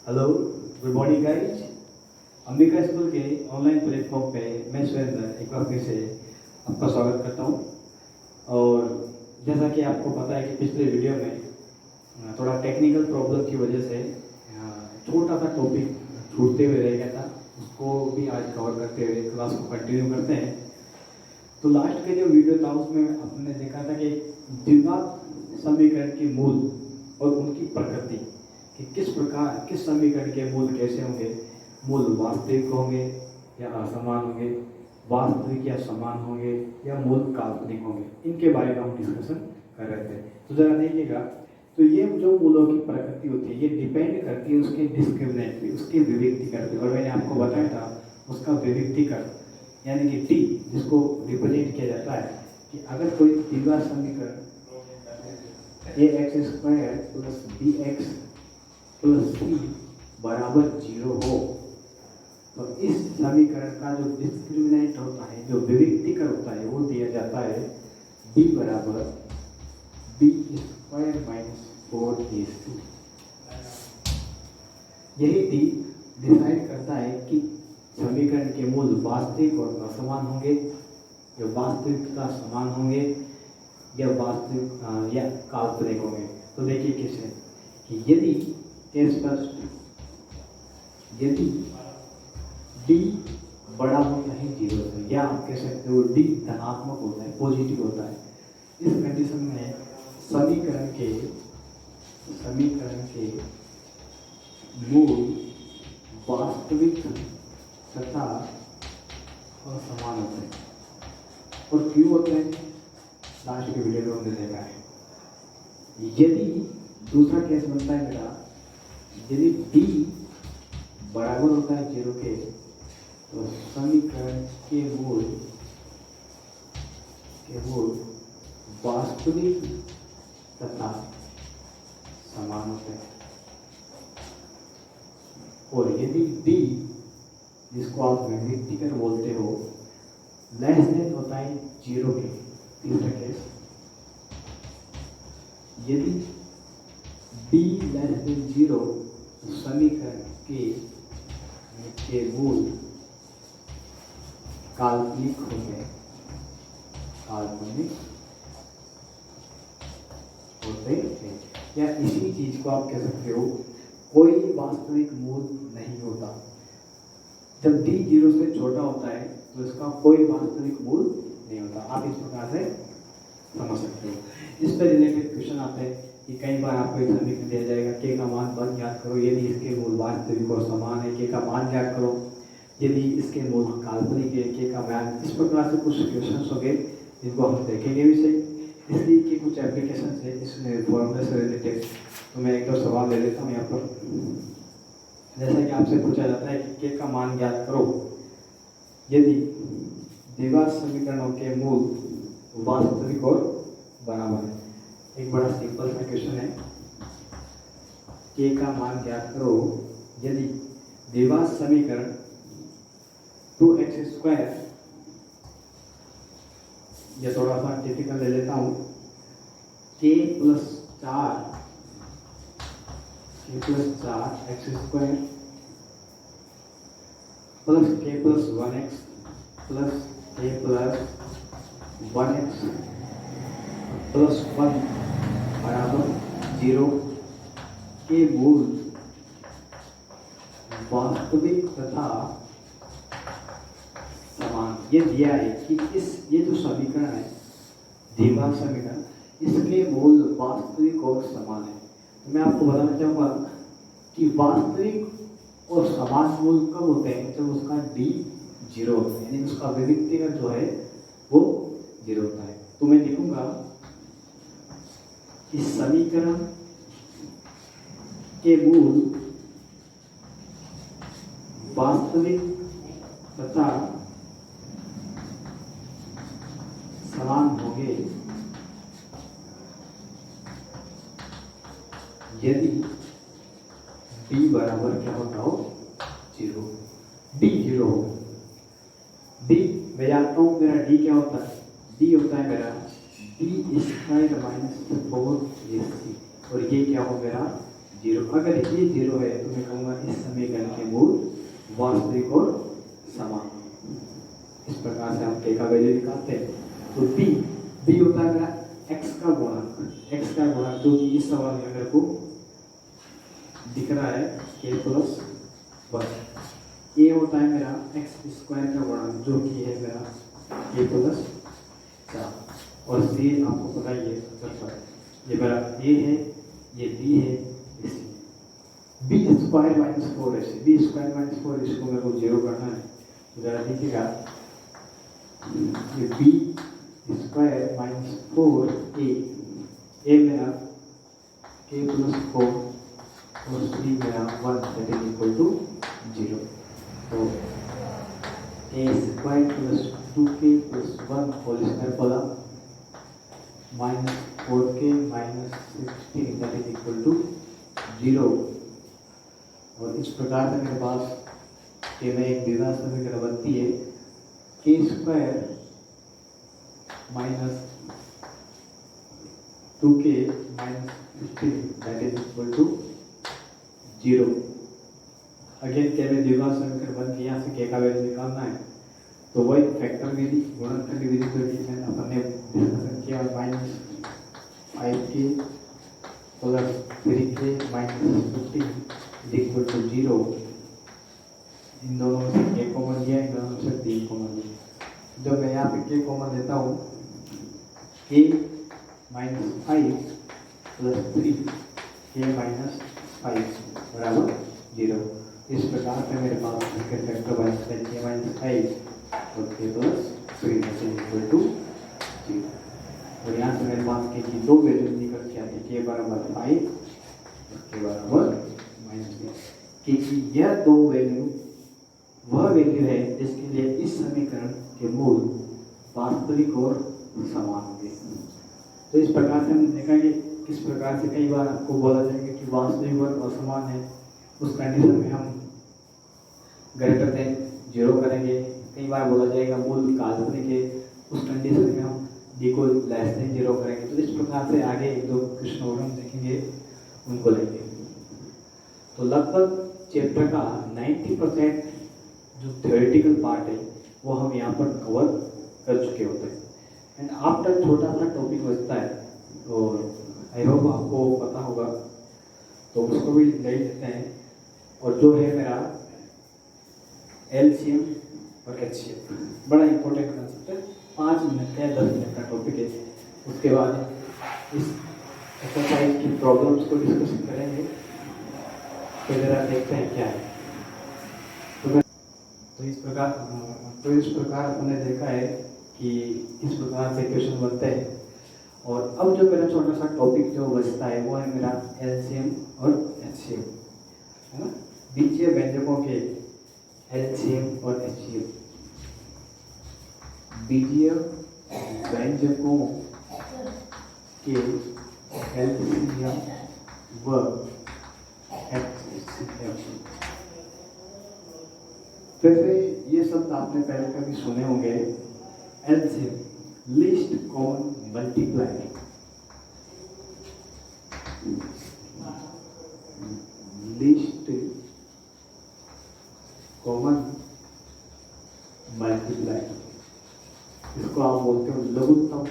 Hello, good morning guys. Ambika school के online platform पे मैं सुरेंद्र एक बार फिर से आपका स्वागत करता हूँ। और जैसा कि आपको पता है कि पिछले वीडियो में थोड़ा टेक्निकल प्रॉब्लम की वजह से छोटा सा टॉपिक छूटते हुए रह गया था, उसको भी आज कवर करते हुए क्लास को कंटिन्यू करते हैं। तो लास्ट के जो वीडियो था उसमें आपने देखा था कि द्विघात समीकरण के मूल और उनकी प्रकृति, कि किस प्रकार किस समीकरण के मूल कैसे होंगे, मूल वास्तविक होंगे या असमान होंगे, वास्तविक या समान होंगे या मूल काल्पनिक होंगे, इनके बारे में हम डिस्कशन कर रहे थे। तो जरा देखिएगा, तो ये जो मूलों की प्रकृति होती है ये डिपेंड करती है उसके डिस्क्रिमिनेंट पे, उसके विविक्तीकरण पे। और मैंने आपको बताया था उसका विविक्तीकरण यानी कि टी, जिसको रिप्रेजेंट किया जाता है कि अगर कोई द्विघात समीकरण ax square plus bx plus c बराबर 0 हो तो इस समीकरण का जो डिस्क्रिमिनेंट होता है, जो विविक्तीकरण होता है, वो दिया जाता है d बराबर b स्क्वायर माइनस 4ac। यही d डिसाइड करता है कि समीकरण के मूल वास्तविक और असमान होंगे, या वास्तविकता समान होंगे, या वास्तविक या काल्पनिक होंगे। तो देखिए कैसे कि यदि यदि d बड़ा होता है 0 से, या आप कह सकते हो d धनात्मक होता है, पॉजिटिव होता है, इस कंडीशन में समीकरण के मूल वास्तविक तथा असमान होते हैं। और क्यों होते हैं, लास्ट के वीडियो में हमने देखा है। यदि दूसरा केस बनता है मेरा, यदि d बराबर होता है 0 के, तो समीकरण के मूल वास्तविक तथा समान होते हैं। और यदि d, जिसको आप विविक्तीकरण बोलते हो, लेस देन होता है 0 के, तीसरा केस, यदि d लेस देन 0, तो समीकरण के मूल काल्पनिक होते हैं, या इसी चीज को आप कह सकते हो कोई वास्तविक मूल नहीं होता। जब d 0 से छोटा होता है तो इसका कोई वास्तविक मूल नहीं होता। आप इस प्रकार से समझ सकते हो। इस पर रिलेटेड क्वेश्चन आते हैं कि कई बार आपको एक समीकरण दिया जाएगा, के का मान बन ज्ञात करो यदि इसके मूल वास्तविक और समान है, के का मान ज्ञात करो यदि इसके मूल काल्पनिक है, के का मान। इस प्रकार से कुछ क्वेश्चन हो गए जिनको हम देखेंगे भी सही। इसलिए कि कुछ एप्लीकेशन है इस फॉर्मूले से रिलेटेड, तो मैं एक दो सवाल ले लेता हूँ यहाँ पर। जैसा कि आपसे पूछा जाता है कि के का मान ज्ञात करो यदि द्विघात समीकरणों के मूल वास्तविक और बराबर है। एक बड़ा सिंपल सा क्वेश्चन है, के का मान ज्ञात करो यदि द्विघात समीकरण 2x स्क्वायर, या थोड़ा सा टिपिकल ले लेता हूँ, k plus 4 x square plus k plus 1x plus k plus 1x plus 1 बराबर 0 के मूल वास्तविक तथा समान। ये दिया है कि ये जो समीकरण है, द्विघात समीकरण, इसके मूल वास्तविक और समान है। तो मैं आपको बताना चाहूँगा कि वास्तविक और समान मूल कब होते हैं, जब उसका d 0 होता है, यानी उसका विविक्तीकरण जो है वो 0 होता है। तो मैं लिखूंगा इस समीकरण के मूल वास्तविक तथा समान होंगे यदि d बराबर क्या होता हो 0, d 0 हो। d मैं जानता हूँ मेरा d क्या होता है, d होता है मेरा d स्क्वायर माइनस 4ac, और ये क्या हो मेरा जीरो। अगर ये जीरो है तो मैं कहूँगा इस समीकरण के मूल वास्तविक और समान। इस प्रकार से हम k का वैल्यू निकालते हैं। तो b होता है मेरा x का गुणक जो कि इस सवाल में मेरे को दिख रहा है k प्लस 1। a होता है मेरा x स्क्वायर का गुणक जो कि है मेरा k प्लस 4। और c आपको पता ही है 70। ये मेरा a है, ये b है, ये c। b स्क्वायर माइनस 4 है, b स्क्वायर माइनस 4 इसको मेरे को जीरो करना है। तो जरा देखिएगा, ये b स्क्वायर माइनस 4a मेरा k प्लस 4 और c मेरा 1 दैट इज इक्वल टू 0। तो a square plus 2k plus 1 whole square बोला minus 4k minus 16 that is equal to 0। और इस प्रकार से मेरे पास के में एक द्विघात समीकरण बनती है k square minus 2k minus 15 that is equal to 0। Again k में द्विघात समीकरण बन के यहाँ से k का वैल्यू निकालना है। तो वही फैक्टर विधि, गुणनखंड विधि को अपन ने डिस्कशन किया। Minus 5k plus 3k minus 15 equal to 0। इन दोनों में से k कॉमन लिया, इन दोनों में से 3 कॉमन लिया। जब मैं यहाँ पे k कॉमन लेता हूँ, k minus 5 plus 3 k minus 5 बराबर 0। इस प्रकार से मेरे पास इसके फैक्टर बन सकते हैं k माइनस 5 और k प्लस 3 इक्वल टू 0। और यहाँ से मेरे पास k की दो वैल्यू निकल के आती है, k बराबर 5 और k बराबर माइनस 3। k की यह दो वैल्यू वह वैल्यू है जिसके लिए इस समीकरण के मूल वास्तविक और समान होंगे। तो इस प्रकार से हम देखा कि किस प्रकार से कई बार आपको बोला जाएगा कि वास्तविक और असमान है, उस कंडीशन में हम ग्रेटर देन 0 करेंगे। कई बार बोला जाएगा मूल काल्पनिक है, उस कंडीशन में हम d को लेस देन 0 करेंगे। तो इस प्रकार से आगे एक दो क्वेश्चन और हम देखेंगे, उनको लेंगे। तो लगभग चैप्टर का 90% जो थ्योरेटिकल पार्ट है वो हम यहाँ पर कवर कर चुके होते हैं। एंड आफ्टर छोटा सा टॉपिक बचता है और आई होप आपको पता होगा, तो उसको भी ले लेते हैं। और जो है मेरा LCM और HCF, बड़ा इंपॉर्टेंट कंसेप्ट है। 5 मिनट का 10 मिनट का टॉपिक है। उसके बाद इस एक्सरसाइज की प्रॉब्लम्स को डिस्कस करेंगे। तो जरा देखते हैं क्या है। तो इस प्रकार हमने देखा है कि इस प्रकार से क्वेश्चन बनते हैं। और अब जो मेरा छोटा सा टॉपिक जो बचता है वो है मेरा LCM और HCM, है ना। बीजीय व्यंजकों के LCM और HCM, बीजीय व्यंजकों के LCM व HCM। वैसे ये शब्द आपने पहले कभी सुने होंगे। LCM, least common multiplier, least common multiplier, इसको आप बोलते हो लघुत्तम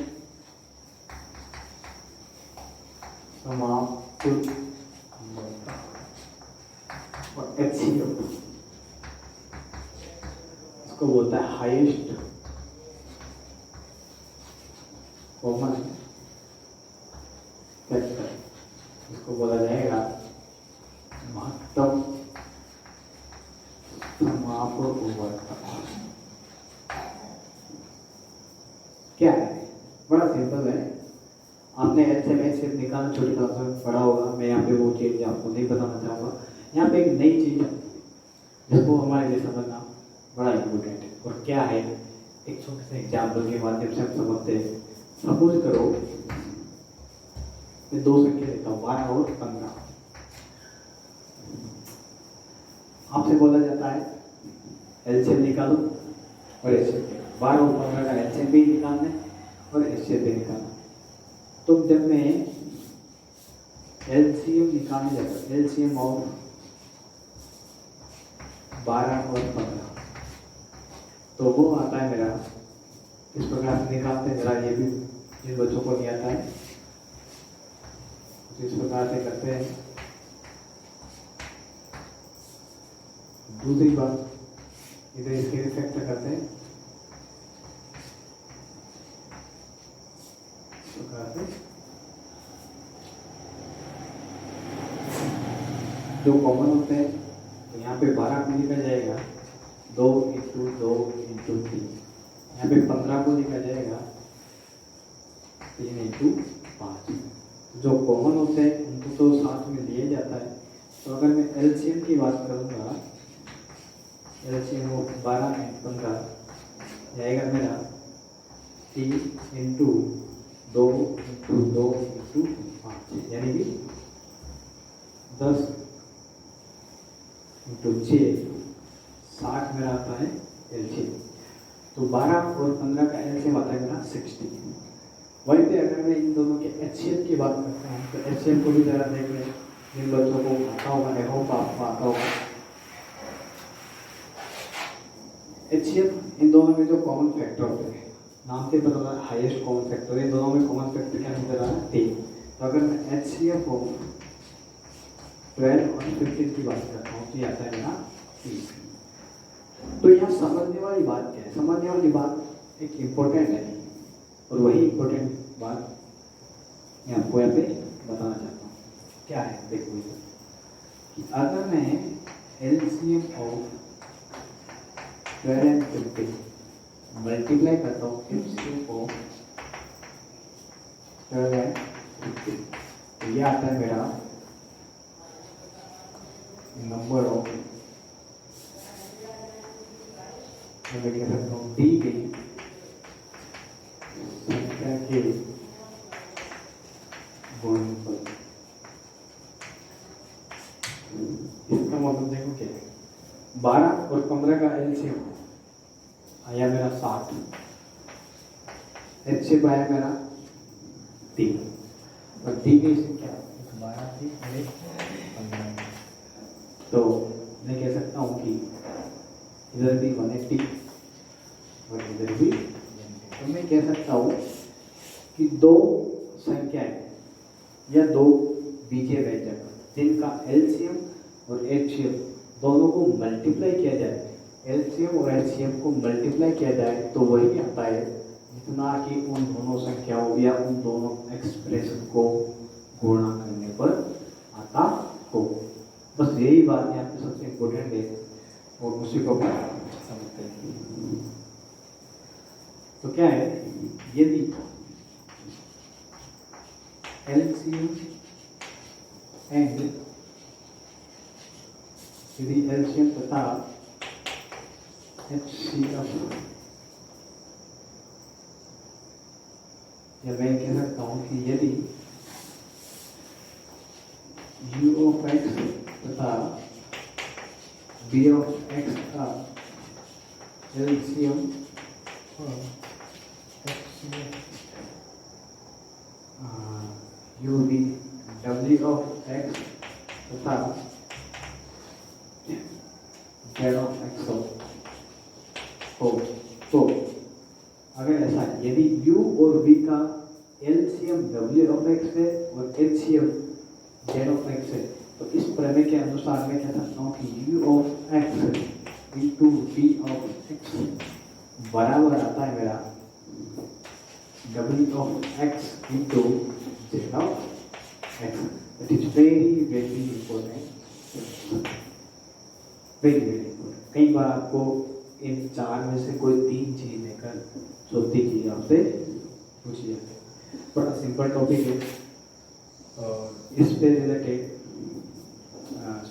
समाप्त। और HCM इसको बोलता है हाईएस्ट कॉमन फैक्टर, इसको बोला जाएगा महत्तम समापवर्तक। क्या है? बड़ा सिंपल है। आपने HCM निकालना छोटी क्लास में पढ़ा होगा। मैं यहाँ पे वो चीज आपको नहीं बताना चाहूँगा। यहाँ पे एक नई चीज है जिसको हमारे लिए समझना बड़ा इम्पोर्टेंट है। और क्या है, एक छोटे से एग्जाम्पल के माध्यम से हम समझते हैं। सपोज करो मैं दो संख्या देता हूँ 12 और 15। आपसे बोला जाता है LCM निकालो और HCM। 12 और 15 का LCM भी निकालना है और HCM भी निकालना है। तो जब मैं एलसीएम निकालने जाता है, एलसीएम ऑफ 12 और 15, तो वो आता है मेरा इस प्रकार से निकालते हैं। जरा ये भी जिन बच्चों को नहीं आता है तो इस प्रकार से करते हैं। दूसरी बात, इधर इसके इफेक्ट करते हैं इस प्रकार से, जो कॉमन होते हैं। तो यहाँ पे 12 को लिखा जाएगा 2 × 2 × 3, यहाँ पे 15 को लिखा जाएगा 3 × 5। जो कॉमन होते हैं उनको तो साथ में लिया जाता है। तो अगर मैं एलसीएम की बात करूँगा, एलसीएम वो 12 × 15 जाएगा मेरा 3 × 2 × 2 × 5, यानी कि 10 × 6 60 मेरा आता है एलसीएम। तो 12 और 15 का एलसीएम आता है मेरा 60। वहीं पे अगर मैं इन दोनों के एचसीएम की बात करता हूँ तो एचसीएम को भी जरा देख लें, जिन बच्चों को आता होगा, आई होप आपको आता होगा। एचसीएम इन दोनों में जो कॉमन फैक्टर होते हैं, नाम से पता होगा हाईएस्ट कॉमन फैक्टर, इन दोनों में कॉमन फैक्टर क्या नजर आ रहा है? 3। तो अगर मैं एचसीएफ को 12 और 15 की बात करता हूँ तो ये आता है मेरा 3। तो यहाँ समझने वाली बात क्या है? समझने वाली बात एक इम्पोर्टेंट है, और वही इम्पोर्टेंट बात मैं आपको यहाँ पे बताना चाहता हूँ। क्या है? देखो कि अगर मैं एलसीएम ऑफ 12 और 15 मल्टीप्लाई करता हूँ एलसीएम ऑफ 12 और 15, तो ये आता है मेरा नंबर ऑफ, मैं कह सकता हूँ डी गई संख्या के गुणनफल। इसका मतलब देखो क्या है, 12 और 15 का एलसीएम आया मेरा 60, एचसीएफ आया मेरा 3, और डी की संख्या 12 थी और 15। तो मैं कह सकता हूँ कि इधर भी 180 और इधर भी 180। तो मैं कह सकता हूँ कि दो संख्याएं या दो बीजीय व्यंजक जिनका एलसीएम और एचसीएफ दोनों को मल्टीप्लाई किया जाए, एलसीएम और एचसीएफ को मल्टीप्लाई किया जाए तो वही आता है जितना कि उन दोनों संख्याओं या उन दोनों एक्सप्रेशन को गुणा करने पर आता हो। बस यही बात यहाँ पे सबसे इम्पोर्टेंट है, और उसी को समझते हैं। तो क्या है, यदि एलसीएम एंड यदि एलसीएम तथा एचसीएफ, या मैं कह सकता हूँ कि यदि u ऑफ x तथा b ऑफ x का एलसीएम और एचसीएफ, u भी w ऑफ x तथा z ऑफ x हो, तो अगर ऐसा है, यदि u और v का एलसीएम w ऑफ x है और एचसीएफ z ऑफ x है, तो इस प्रमेय के अनुसार मैं कह सकता हूँ कि u of x into v of x बराबर आता है मेरा w of x into z of x। It is very very important, very very important. कई बार आपको इन चार में से कोई 3 चीज लेकर चौथी चीज आपसे पूछी जाती है। बड़ा सिंपल टॉपिक है, और इस पे रिलेटेड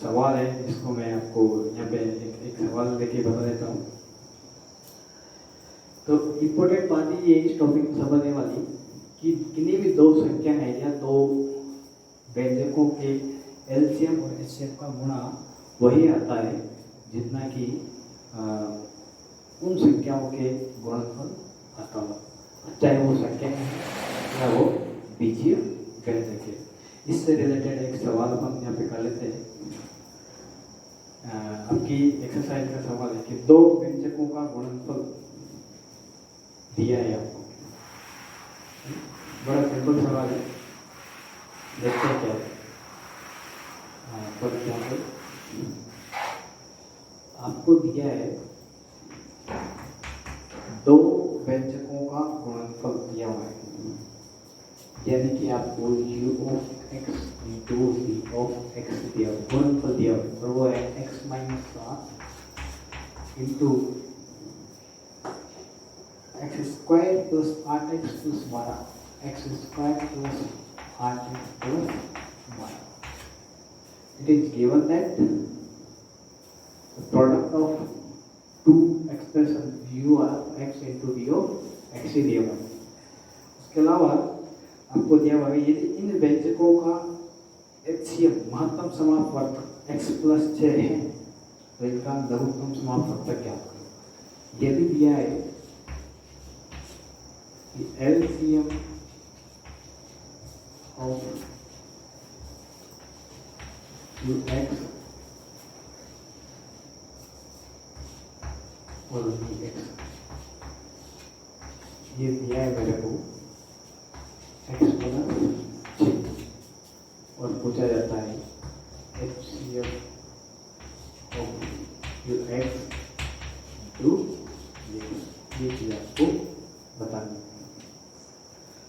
सवाल है जिसको मैं आपको यहाँ पे एक सवाल लेके बता देता हूँ। तो इम्पोर्टेंट बात ये इस टॉपिक में समझने वाली कि किन्हीं भी दो संख्या है या दो व्यंजकों के एलसीएम और एचसीएफ का गुणा वही आता है जितना कि उन संख्याओं के गुणनफल आता हो, चाहे वो संख्या है या वो बीजीय व्यंजक है। इससे रिलेटेड एक सवाल हम यहाँ पे कर लेते हैं। आपकी एक्सरसाइज का सवाल है कि दो व्यंजकों का गुणनफल दिया है आपको। बड़ा सिंपल सवाल है, देखते हैं क्या है। पर यहाँ पे आपको दिया है दो व्यंजकों का गुणनफल दिया हुआ है, यानी कि आपको u of x into v of x दिया गुणनफल दिया हुआ है, और वो है x minus 7 into x square plus 8x plus 12 x square plus 8x plus 12। It is given that the product of two expression u of x into v of x ही दिया हुआ है। उसके अलावा आपको दिया हुआ है यदि इन व्यंजकों का एचसीएफ महत्तम समापवर्तक x प्लस 6 है तो इनका लघुत्तम समापवर्तक क्या होगा। यह भी दिया है कि एलसीएम ऑफ ux और vx ये दिया है मेरे को x प्लस 6 और पूछा जाता है HCF ऑफ ux टू ये चीज आपको बतानी है।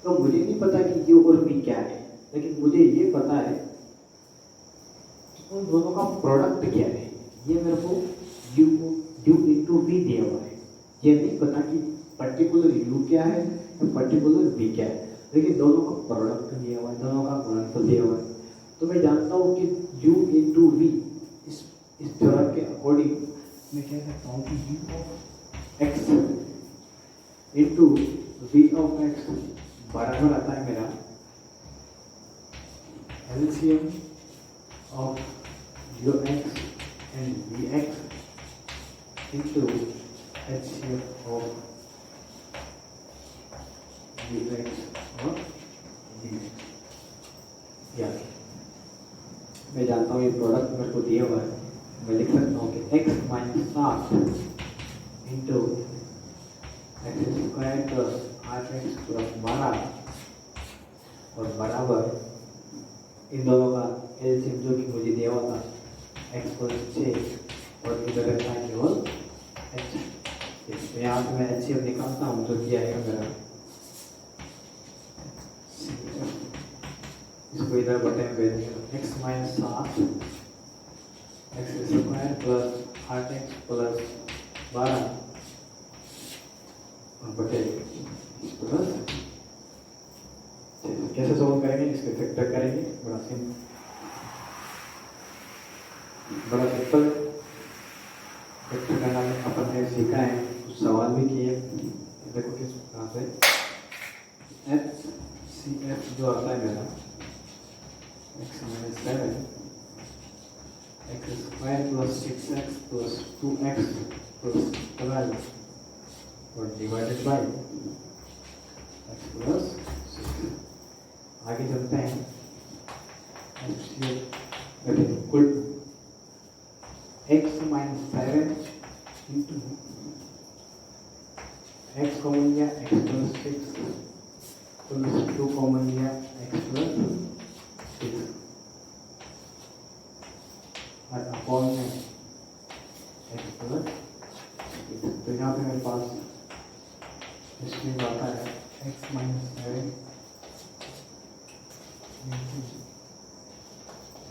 तो मुझे नहीं पता कि u और v क्या है, लेकिन मुझे ये पता है उन दोनों का प्रोडक्ट क्या है। ये मेरे को u इंटू v दिया हुआ है, ये नहीं पता कि पर्टिकुलर u क्या है या पर्टिकुलर v क्या है, लेकिन दोनों का प्रोडक्ट दिया हुआ है, दोनों का गुणनफल दिया हुआ है। तो मैं जानता हूँ कि u इंटू v इस थ्योरम के अकॉर्डिंग मैं कह सकता हूँ कि u of x into v of x बराबर आता है मेरा LCM of ux and vx into HCF of vx और vx। या मैं जानता हूँ ये प्रोडक्ट मेरे को दिया हुआ है, मैं लिख सकता हूँ कि x minus 7 into x square plus 8x plus 12 और बराबर इन दोनों का एलसीएम जो कि मुझे दिया हुआ था x प्लस 6 और इधर रहता है केवल h। तो यहाँ से मैं HCF निकालता हूँ तो क्या आएगा मेरा, इसको इधर बटे में भेज देंगे x minus 7 x square plus 8x plus 12 और बटे प्लस। कैसे सॉल्व करेंगे, इसके फैक्टर करेंगे, बड़ा सिंपल फैक्टर करना में अपन ने सीखा है, कुछ सवाल भी किए। देखो किस प्रकार से HCF जो आता है मेरा x minus 7 x square plus 6x plus 2x plus 12 और डिवाइडेड बाई x प्लस 6। आगे चलते हैं equal x minus 7 into x common लिया x प्लस 6 प्लस 2 कॉमन लिया x प्लस 6 और अपॉन में x प्लस 6। तो यहाँ पे मेरे पास इसमें आता है x माइनस 7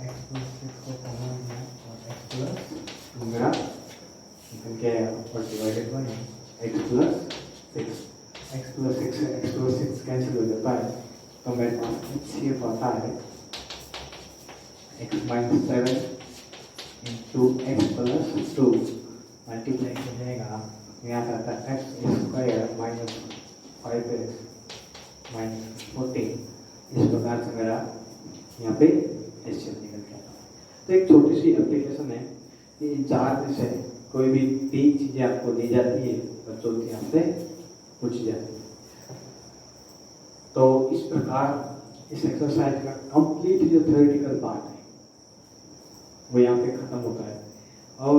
x प्लस 6 को कॉमन लिया और x प्लस 2 मेरा निकल के आया और divided by x plus 6। x plus 6 से x प्लस 6 कैंसिल हो जाता है, तो मेरे पास HCF आता है x minus 7 into x plus 2 multiply हो जाएगा, यहाँ से आता है x square minus 5x minus 14। इस प्रकार से मेरा यहाँ पे HCF निकल के आता है। तो एक छोटी सी एप्लीकेशन है कि इन चार में से कोई भी 3 चीज़ें आपको दी जाती है, बच्चों की आपसे पूछी जाती है। तो इस प्रकार इस एक्सरसाइज का कंप्लीट जो थ्योरेटिकल पार्ट है वो यहाँ पे खत्म होता है, और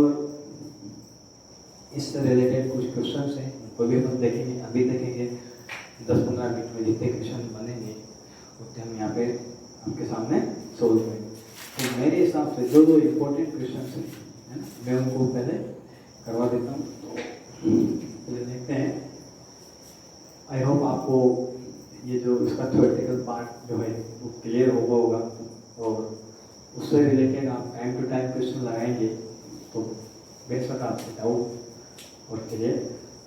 इससे रिलेटेड कुछ क्वेश्चंस हैं वो भी हम देखेंगे। अभी देखेंगे 10-15 मिनट में जितने क्वेश्चन बनेंगे उतने हम यहाँ पे आपके सामने सोल्व करेंगे। तो मेरे हिसाब से जो इम्पोर्टेंट क्वेश्चन हैं, है ना, मैं उनको पहले करवा देता हूँ। पहले देखते हैं। आई होप आपको ये जो इसका थ्योरेटिकल पार्ट जो है वो क्लियर होगा, और उससे रिलेटेड आप टाइम टू टाइम क्वेश्चन लगाएंगे तो बेशक आपके डाउट और क्लियर।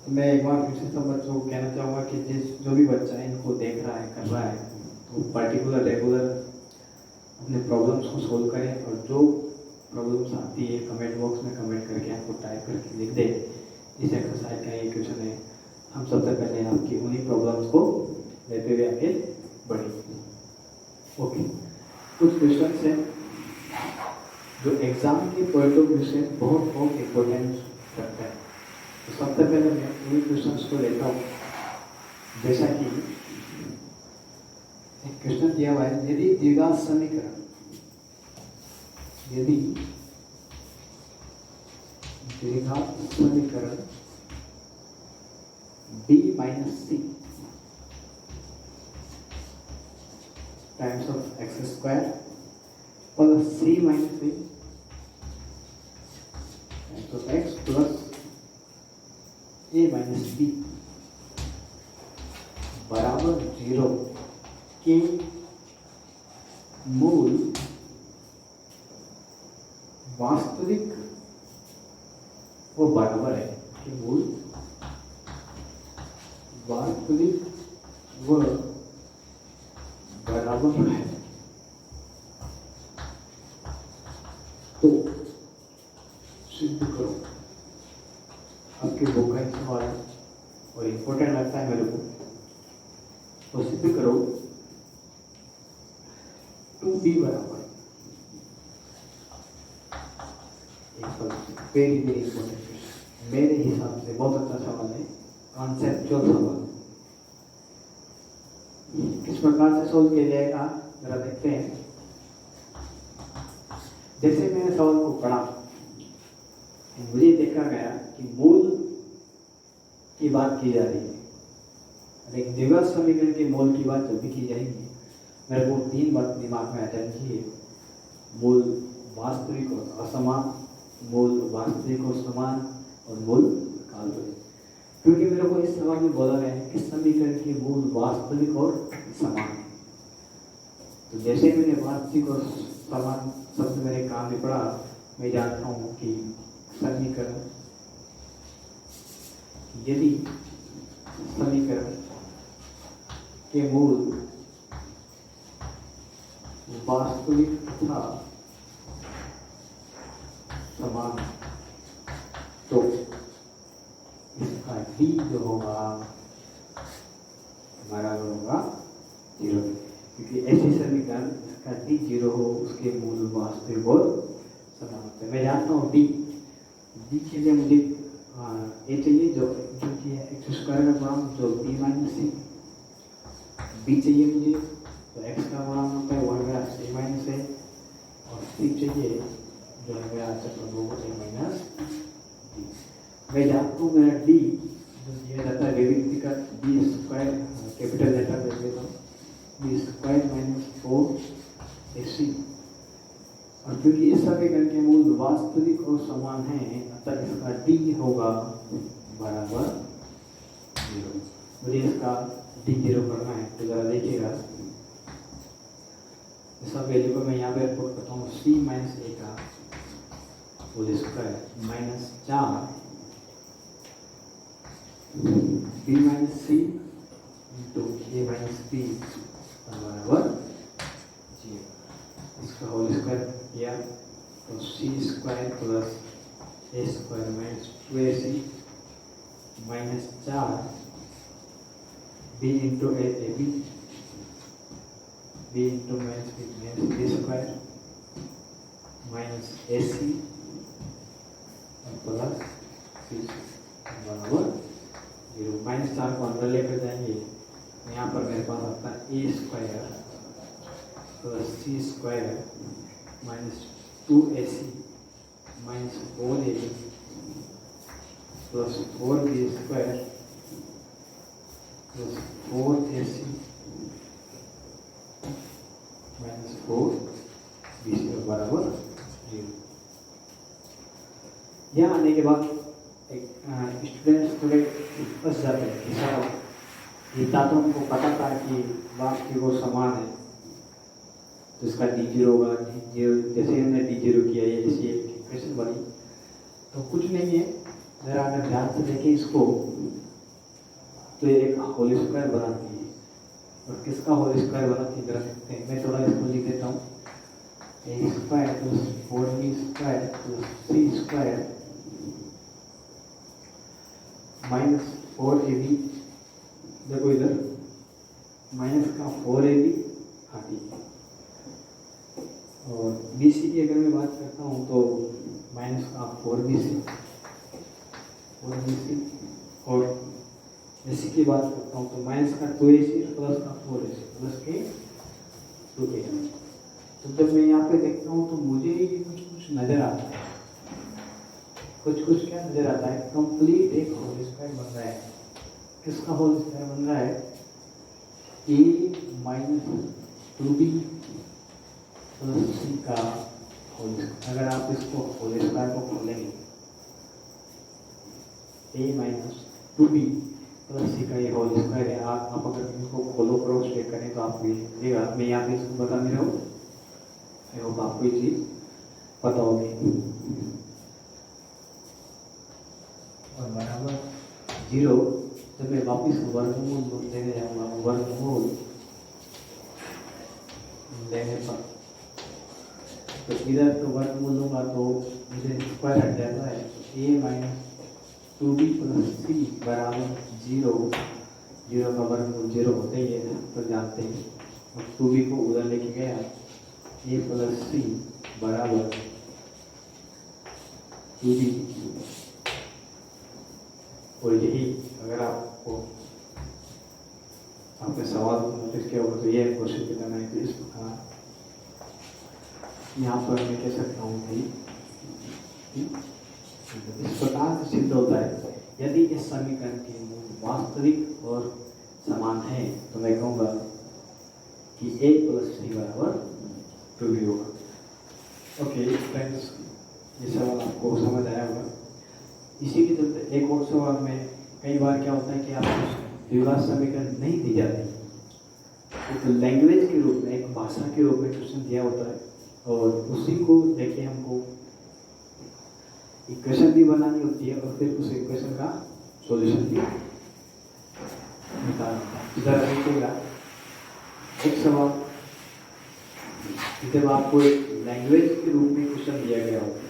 तो मैं एक बार फिर से सब बच्चों को कहना चाहूँगा कि जो भी बच्चा है इनको देख रहा है, कर रहा है, तो पर्टिकुलर रेगुलर अपने प्रॉब्लम्स को सोल्व करें, और जो प्रॉब्लम्स आती है कमेंट बॉक्स में कमेंट करके आपको टाइप करके लिख दें। इस एक्सरसाइज का ये क्वेश्चन है, हम सबसे पहले आपकी उन्हीं प्रॉब्लम्स को लेते हुए आगे बढ़ेंगे। ओके, कुछ क्वेश्चन हैं जो एग्जाम के पॉइंट ऑफ व्यू से बहुत इम्पोर्टेंस रखता है। तो सबसे पहले मैं उन्हीं क्वेश्चंस को लेता हूँ। जैसा कि एक क्वेश्चन दिया हुआ है, यदि द्विघात समीकरण b minus c times of x square plus c minus a times of x plus a minus b बराबर 0 के मूल वास्तविक वो बराबर है कि मूल वास्तविक व बराबर है, तो सिद्ध करो। आपके बुक का सवाल है और इम्पोर्टेंट लगता है मेरे को, तो सिद्ध करो 2b बराबर, वेरी इम्पोर्टेंट क्वेश्चन, मेरे हिसाब से बहुत अच्छा सवाल है, कॉन्सेप्चुअल सवाल। किस प्रकार से सोल्व किया जाएगा जरा देखते हैं। जैसे मैंने सवाल को पढ़ा, मुझे देखा गया कि मूल की बात की जा रही है, और एक द्विघात समीकरण के मूल की बात जब भी की जाएगी, मेरे को 3 बात दिमाग में आ जानी चाहिए। मूल वास्तविक और असमान, मूल वास्तविक और समान, और मूल काल्पनिक। क्योंकि मेरे को इस सवाल में बोला गया है कि समीकरण के मूल वास्तविक और समान है। तो जैसे मैंने वास्तविक और समान शब्द मेरे काम में पढ़ा, मैं जानता हूँ कि समीकरण, यदि समीकरण के मूल वास्तविक तथा समान, तो इसका d जो होगा बराबर होगा 0, क्योंकि ऐसे समीकरण इसका d 0 हो, उसके मूल वास्तविक और समान होते हैं। मैं जानता हूँ d के लिए मुझे a चाहिए जो कि है एक्स स्क्वायर का गुणांक जो b माइनस सी, b चाहिए मुझे तो x का गुणांक होता है 1 मेरा c माइनस है, और c चाहिए जो है मेरा चक्रवर्ती a माइनस d। मैं जानता हूँ मेरा d जो दिया जाता है विभक्ति का b स्क्वायर कैपिटल लेटर दे देता हूँ, b स्क्वायर माइनस 4ac, और क्योंकि इस समीकरण के मूल वास्तविक और समान है, अतः इसका d होगा बराबर 0। मुझे इसका d 0 करना है, तो जरा देखिएगा इसका वैल्यू को मैं यहाँ पे पुट करता हूँ, c माइनस a का whole square minus 4 b minus c into a minus b बराबर 0। इसका होल स्क्वायर किया तो c square plus a square minus 2ac minus 4 b into a b, b into minus b square minus ac plus c बराबर 0। Minus 4 को अंदर लेकर जाएंगे, यहाँ पर मेरे पास आता है a square plus C square minus 2ac minus 4ab plus 4b square plus 4ac minus 4b square बराबर 0। यहाँ आने के बाद एक स्टूडेंट्स थोड़े फंस जाते हैं कि सर ये तो हमको पता था कि वाक्य को समान है, तो इसका d0 होगा, d0 जैसे हमने d0 किया है ऐसी एक इक्वेशन बनी, तो कुछ नहीं है। जरा अगर ध्यान से देखें इसको तो ये एक होल स्क्वायर बनाती है, और किसका होल स्क्वायर बनाती है जरा देखते हैं। मैं थोड़ा इसको लिख देता हूँ, A square plus 4b square plus C square minus 4ab, देखो इधर माइनस का 4ab आती है, और BC की अगर मैं बात करता हूँ तो माइनस का 4BC और AC की बात करता हूँ तो माइनस का 2AC प्लस का 4AC प्लस के 2A। तो जब मैं यहाँ पे देखता हूँ तो मुझे ये कुछ नज़र आता है, कुछ क्या नज़र आता है, कंप्लीट एक होल स्क्वायर बन रहा है। किसका होल स्क्वायर बन रहा है? A minus 2B plus C का होल स्क्वायर। अगर आप इसको होल स्क्वायर को खोलेंगे, A minus 2B plus C का ये होल स्क्वायर है। आप अगर इसको खोलो क्रॉस चेक करें तो आपको ये मिलेगा। मैं यहाँ पे इसको बता नहीं रहा हूँ, आई होप आपको ये चीज़ पता होगी। और बराबर 0 जब मैं वापिस वर्गमूल लेने जाऊँगा, वर्गमूल लेने पर तो इधर तो वर्गमूल लूँगा तो मुझे स्क्वायर हट जाता है। A minus 2B plus C बराबर 0 का वर्गमूल 0 होते ही है तो जानते हैं। और 2B को उधर लेके गया, A प्लस C बराबर 2B। और यही अगर आपको आपने सवाल नोटिस किया होगा तो ये क्वेश्चन की तरह है। तो इस प्रकार यहाँ पर मैं कह सकता हूँ कि इस प्रकार से सिद्ध होता है, यदि इस समीकरण के मूल वास्तविक और समान है तो मैं कहूँगा कि A प्लस C बराबर 2B होगा। ओके फ्रेंड्स, ये सवाल आपको समझ आया होगा। इसी के चलते एक और सवाल में कई बार क्या होता है कि आपको द्विघात समीकरण नहीं दी जाती, एक लैंग्वेज के रूप में, एक भाषा के रूप में क्वेश्चन दिया होता है, और उसी को लेके हमको इक्वेशन भी बनानी होती है और फिर उस इक्वेशन का सॉल्यूशन भी निकालना होता है। इधर देखिएगा एक सवाल, जब आपको एक लैंग्वेज के रूप में क्वेश्चन दिया गया होता है,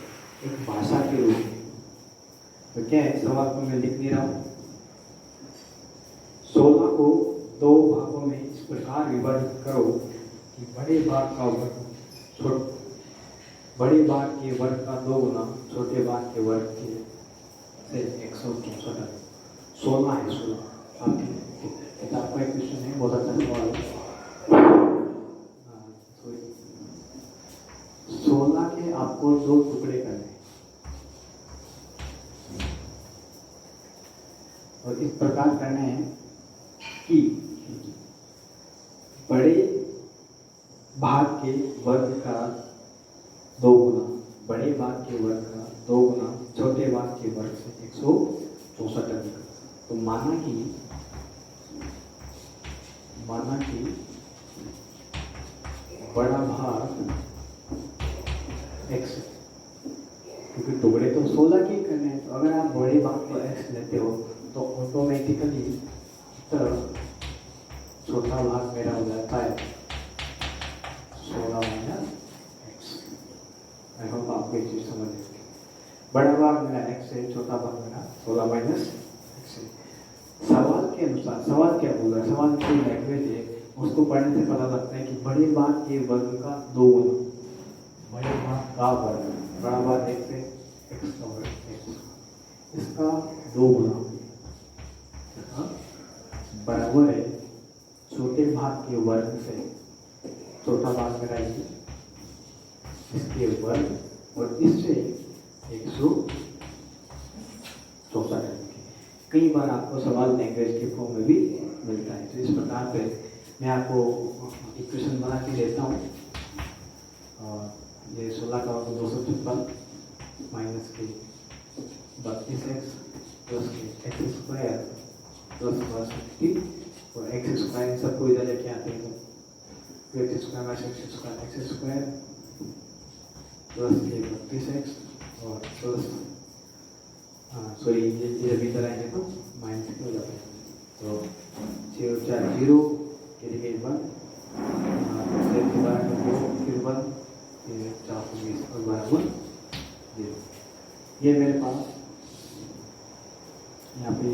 एक भाषा के रूप में, तो क्या है सवाल को मैं लिख नहीं रहा हूँ। 16 को 2 भागों में इस प्रकार विभाजित करो कि बड़े भाग के वर्ग का 2 गुना छोटे भाग के वर्ग के से 164 है। 16 है, 16 आपकी किताब का एक क्वेश्चन है, बहुत अच्छा सवाल है। 16 के आपको 2 टुकड़े करने और इस प्रकार करने हैं कि बड़े भाग के वर्ग का 2 गुना, बड़े भाग के वर्ग का 2 गुना छोटे भाग के वर्ग से 164 अधिक। तो माना कि बड़ा भाग x, क्योंकि टुकड़े तो 16 के करने हैं, तो अगर आप बड़े भाग को x लेते हो तो ऑटोमेटिकली छोटा भाग मेरा हो जाता है 16 माइनस एक्स। आई होप आपको एक चीज समझ आएगी। बड़ा भाग मेरा x है, छोटा भाग मेरा 16 माइनस एक्स है। सवाल के अनुसार सवाल क्या बोल रहा है, सवाल की लैंग्वेज है, उसको पढ़ने से पता लगता है कि बड़े भाग के वर्ग का 2 गुना, बड़े भाग का वर्ग, बड़ा भाग x है, x का वर्ग, इसका 2 गुना बराबर है छोटे भाग के वर्ग से। छोटा भाग मेरा इसके वर्ग और इससे 164 करेंगे। कई बार आपको सवाल लैंग्वेज के फॉर्म में भी मिलता है। तो इस प्रकार पे मैं आपको इक्वेशन बना के देता हूँ। और ये 16 का 256 माइनस के 32x प्लस के एक्स स्क्वायर प्लस 160 और एक्स स्क्वायर सबको इधर लेके आते हैं तो x square minus x square plus के 32x और प्लस सॉरी ये जब इधर आएंगे तो माइनस के हो जाते हैं। तो 0 के लिए 1 के बाद 2 फिर 1 420 और बराबर 0। ये मेरे पास यहाँ पे